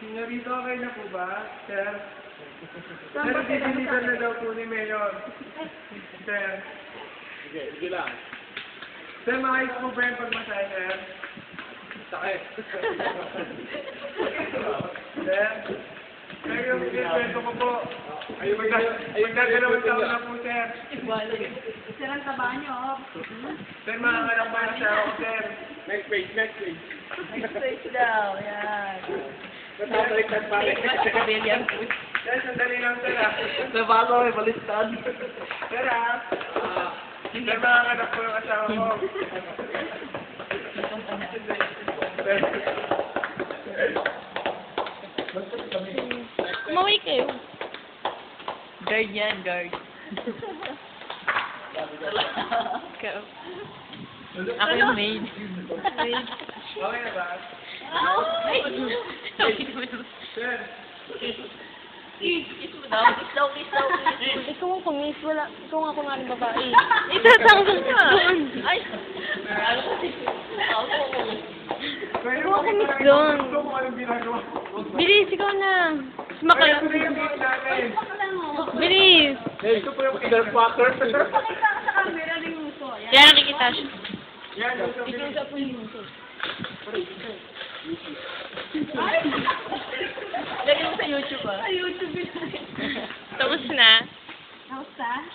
Senyorito, okay na po ba, sir? Sir, dideliver na daw po ni Mayor. Sir. Sige lang. Sir, maayos po ba yung pagmasaya, sir? Sakit. Sir? Sir, yung kwento ko po. Magdadalawang taon na po, sir. Sir, ang taba niyo. Sir, makakalak pa na siya ako, sir. Next page. Next page daw. Yan. Natapaliktad pa rin. Sir, sandali lang, sir, ah. Nabalo, may balistad. Sir, ah. Sir, makakalak po yung asawa ko. Umuwi kayo. Guard yan, guard. Ikaw. Ako yung maid. Okay na ba? Ay! Sir. Ikaw ang kumis. Wala. Ikaw nga kungaring babae. Itatanggal ka. Ay! Pwede Huwag mo kumis kita doon. gusto kung anong ginagawa. Bilis, ikaw na. Kaya ito na yung mga natin. Bilis. Ito po yung motherfucker. Pakita ka sa camera ng uso. Yan. Yan, nakikita siya. Yan, gusto ko. Ikaw po yung uso. Lagyan mo sa YouTube ah. Sa YouTube yun. Tapos na. Tapos ah?